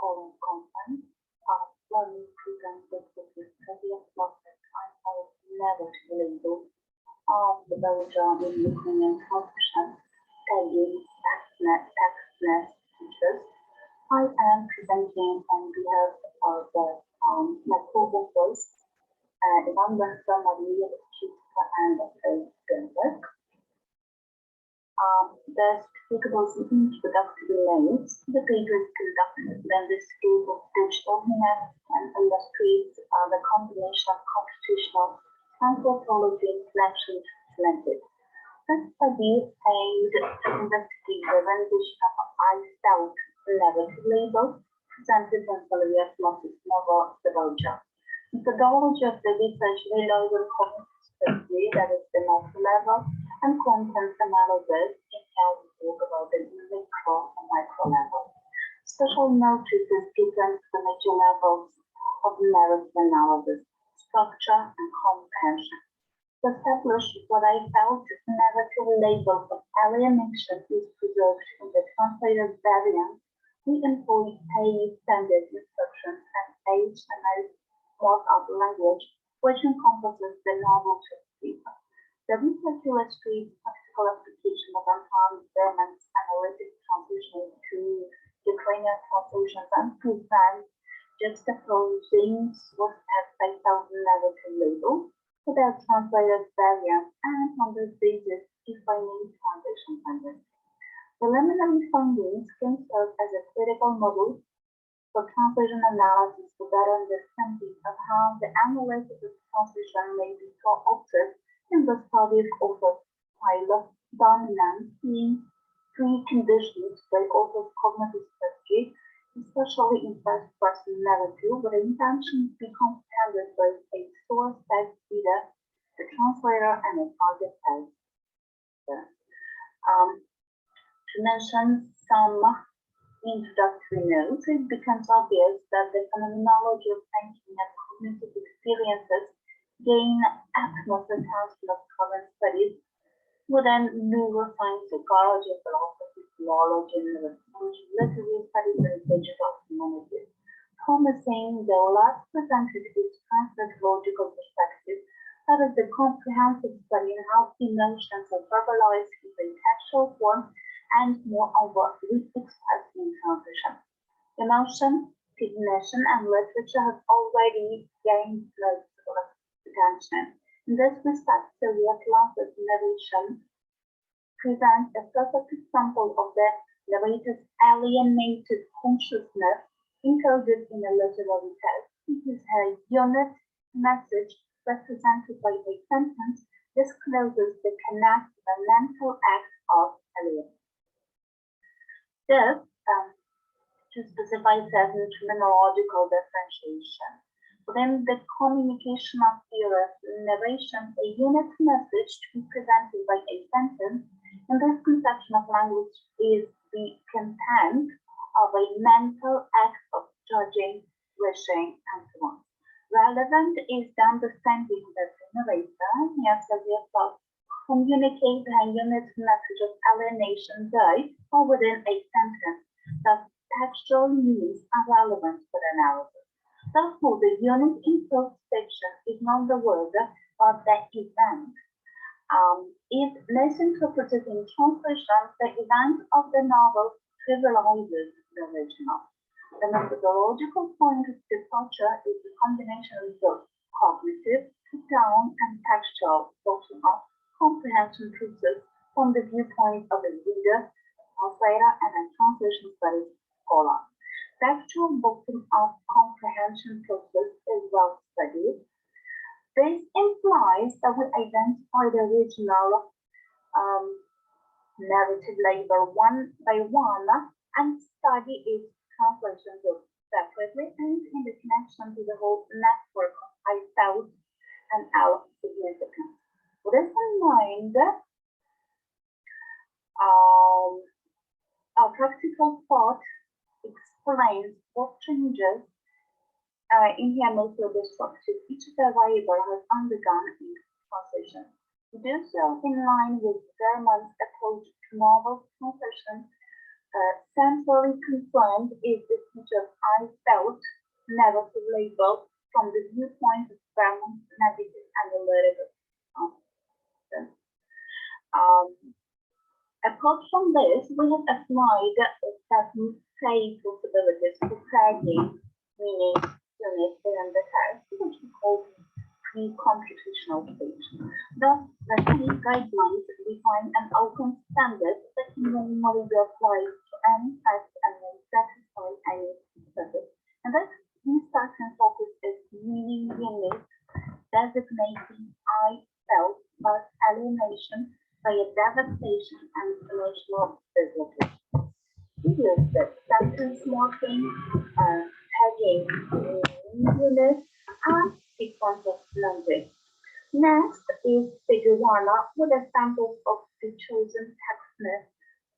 following content. Learning presented with the Sylvia Plath narrative label of the Belgian in Ukrainian translation, tagging Textness teachers. I am presenting on behalf of my co-authors, Ivano-Frankivsk, Mariya, Tkachivska, and Bekhta. The speakables introductory notes. The paper is conducted when the skills of digital humanities and illustrates the combination of computational translatology and connection to semantics. This study aimed to investigate the rendition of I felt narrative labels presented in Sylvia Plath's novel The Belgian. Methodology of the research relies on cognitive study, that is the macrolevel, and content analysis in how we talk about the microlevel. Special notice is given to the major levels of narrative analysis, structure, and comprehension. To establish what I felt narrative label of alienation is preserved in the translated variant, we employ pay standard instructions and HTML markup language, which encompasses the novel text paper. The research illustrates practical application of Antoine Berman's analytic translation to Ukrainian translations and presents juxtaposing source text by narrative label to their translated variant and on this basis defining translation standards. Preliminary findings can serve as a critical model for translation analysis to better understanding of how the analysis of translation may be co-opted in the study of pilot dominance being preconditioned by author's cognitive strategy, especially in first-person narrative, where the intention be comprehended by a source text reader, the translator, and a target text. To mention some introductory notes, it becomes obvious that the phenomenology of thinking and cognitive experiences gain atmosphere of current studies within neuroscience, psychology, philosophy, theology, and literary studies and digital humanities. Promising, though last presented its translatological perspective, that is the comprehensive study in how emotions are verbalized in the textual form and moreover re-expressed in translation. Emotion, cognition, and literature have already gained noticeable attention. In this respect, Sylvia Plath's narration presents a perfect example of the narrator's alienated consciousness encoded in a literary text. It is her unit message represented by a sentence discloses the connect the mental act of alienation. This to specify certain terminological differentiation. Within the communication of theory narration, a unit message to be presented by a sentence in this conception of language is the content of a mental act of judging, wishing, and so on. Relevant is the understanding that the narrator, Sylvia Plath, communicate her unit message of alienation by or within a sentence. Thus, textual meanings are relevant for the analysis. Therefore, the unit in fiction is not the word, but the event. If misinterpreted in translation, the event of the novel trivializes the original. The methodological point of departure is the combination of both cognitive, top-down, and textual, bottom-up comprehension process from the viewpoint of a reader, a translator, and a translation studies scholar. The actual bottom-up comprehension process is well studied. This implies that we identify the original narrative label one by one and study its translation both separately and in the connection to the whole network of I felt and our significance. With this in mind, our practical thought explains what changes in here multiple structures each of the variable has undergone in translation. To do so in line with Berman's approach to novel translation, Centrally concerned is the feature of I felt, negative label from the viewpoint of Berman's negative analytic concept. Apart from this, we have applied certain play possibilities for tagging, meaning units within the text, which we call pre-computational stage. Thus, the key guidelines define an open standard that can normally be applied to any text and may satisfy any purpose. And that instruction focus is meaning unit, designating I felt plus alienation by a devastation and emotional dislocation. We use the sentence morphing, tagging units, and sequence of language. Next is figure 1 with a sample of the chosen Textness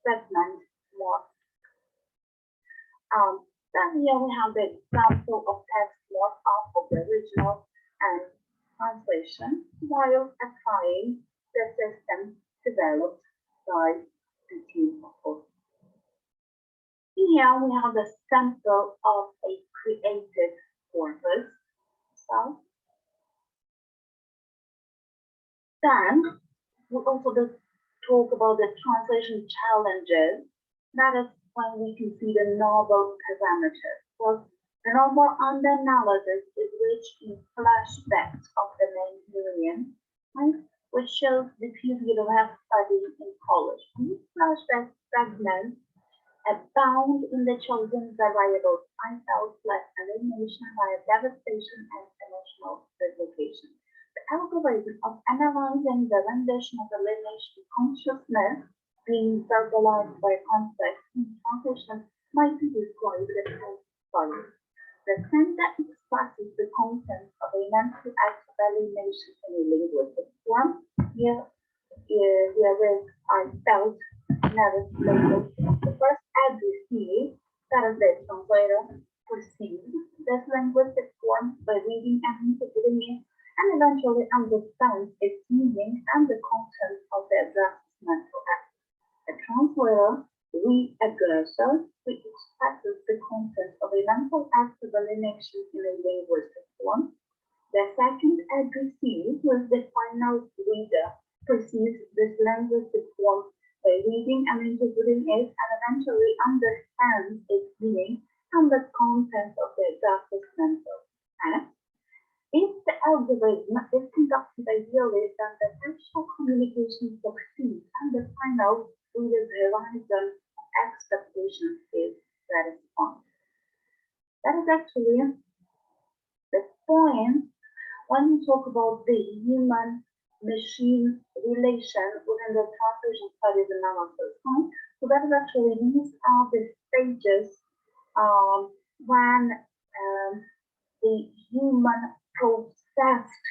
segment morph. Then here we have the example of text morph of the original and translation while applying the system developed by the team of course. Here we have the sample of a created corpus. So then we also talk about the translation challenges. That is when we can see the novel parameters. So the novel under analysis is rich in flashbacks of the main union, right, which shows the period of have studied in college. These flashback fragments abound in the chosen variables I felt plus alienation via devastation and emotional dislocation. The algorithm of analyzing the rendition of alienation consciousness being verbalized by context in translation might be described as follows. The sender expresses the content of a mental act of alienation in a linguistic form. Here is I felt never labeled. The first ABC, that is the translator, perceives this linguistic form by reading and interpreting it, and eventually understands its meaning and the content of the addressed mental act. The translator, re-aggressor, which expresses the content of a mental act of alienation in a linguistic form. The second ABC, who is the final reader, perceives this linguistic form by reading and interpreting it and eventually understands its meaning and the content of the addressed mental act. If the algorithm is conducted ideally, then the textual communication succeeds and the final reader's horizon of expectations is satisfied. That is actually the point when we talk about the human-machine relation within the translation studies analysis. Right? So that is actually, these are the stages when the human processed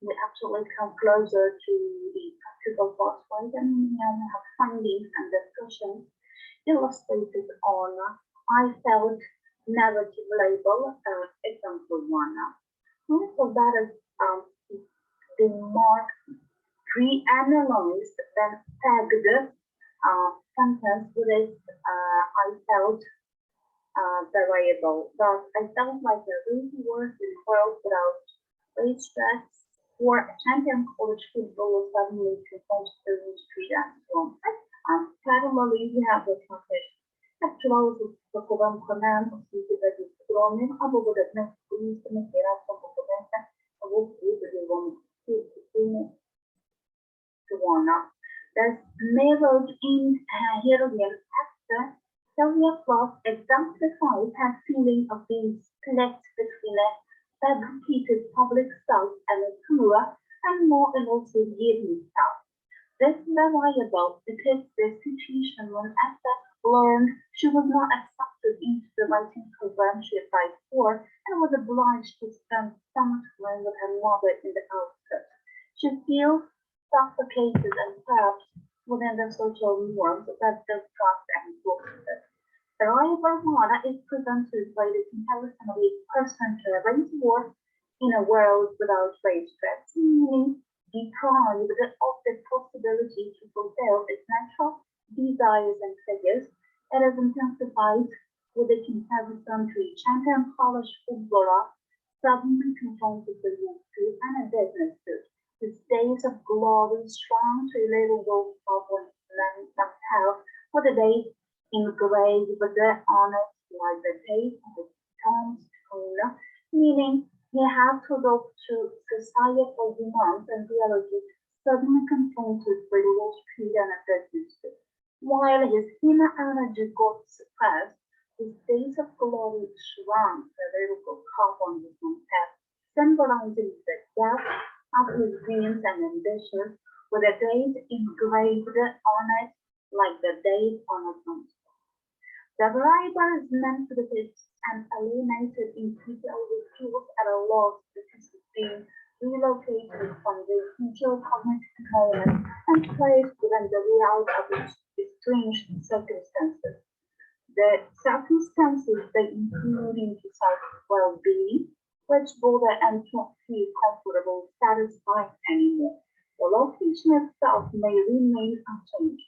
we actually come closer to the practical part, right? And we have findings and discussions illustrated on I felt narrative label, example 1. Right? So that is the more pre-analyzed then tagged sentence with this I felt variable. Thus, I felt like a really worth in the world without wage stress or a champion college football suddenly composed to the street and so on. Parallelly, we have the translation. Actual stosowaniem command of the strony albo wydepne wspólnym hierarchią komponenta albo wydrywą Thus, mirrored in Hrytsiv after Sylvia Plath exemplifies her feeling of being split between a fabricated public self and a truer and more elusive hidden self. This variable depicts the situation when Esther learned she was not accepted into the writing program she applied for and was obliged to spend summer time with her mother in the outskirts. She feels suffocated and trapped within the social norms that distrust and bullshit. The Varvara is presented by the comparison of a person to a race war in a world without race threats, meaning deprived of the possibility to fulfill its natural desires and figures, it is intensified with the comparison to a champion Polish footballer suddenly confronted with a suit and a business suit. His days of glory shrunk to a little gold problem themselves for the days engraved with the honors like the date of the tombstone, meaning he had to look to societal demands and biology suddenly confronted with Wall Street and a business suit. While his inner energy got suppressed, his days of glory shrunk to a little carbon with himself, symbolizing the death of his dreams and ambitions with a date engraved on it like the date on a tombstone. The variable is meant to depict and alienated individual refused at a loss because of being relocated from the future cognitive moment and placed within the reality of its strange circumstances. The circumstances they include into self-well-being, which bother and not feel comfortable, satisfied anymore. The location itself may remain unchanged.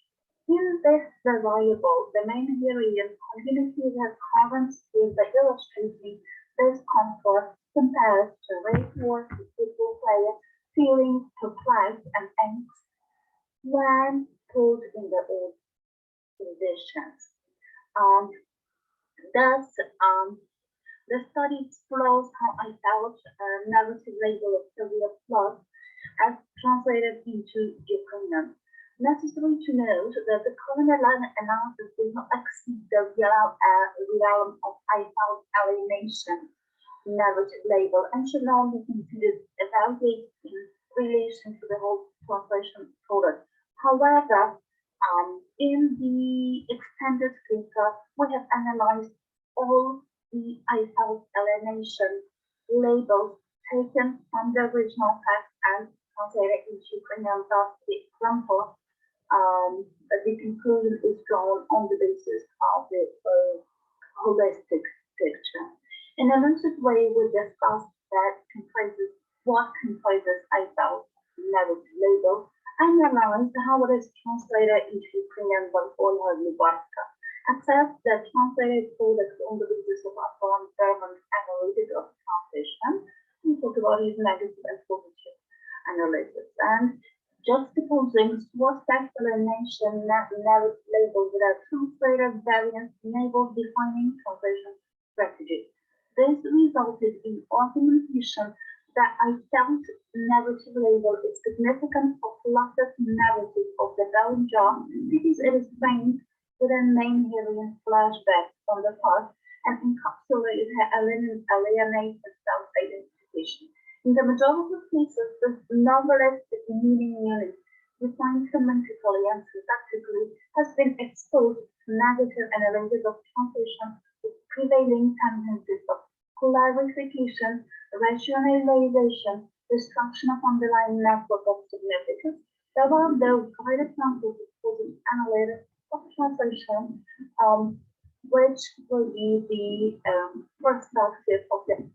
In this variable, the main Yuriy community has comments with the illustrating this comfort compared to race-war football players feeling perplexed and angst when put in the old conditions. Thus, the study explores how I felt narrative label of Sylvia Plath as translated into Ukrainian. Necessary to note that the colonial analysis does not exceed the realm of I felt alienation narrative label and should not be considered evaluated in relation to the whole translation product. However, in the extended paper, we have analyzed all the I felt alienation labels taken from the original text and translated into Ukrainian. Thus, the example, the conclusion is drawn on the basis of the holistic picture. In a lucid way, we discussed what comprises I felt narrative label, analyzed how it is translated into Ukrainian by Bekhta. Accept the translated product on the basis of Antoine Berman's analytic of translation. We talk about his negative and positive analysis. And juxtaposing source text alienation narrative label with a translated variant enabled defining translation strategy. This resulted in argumentation that I felt narrative label is significant for philosophy narrative of the Byalyk because it is framed with a main heroine flashback from the past and encapsulated her alienated self-identification. In the majority of cases, the novelistic meaning unit, defined semantically and syntactically, has been exposed to negative analysis of translation with prevailing tendencies of clarification, rationalization, destruction of underlying network of significance. There are those great examples of the analytic of translation, which will be the perspective of the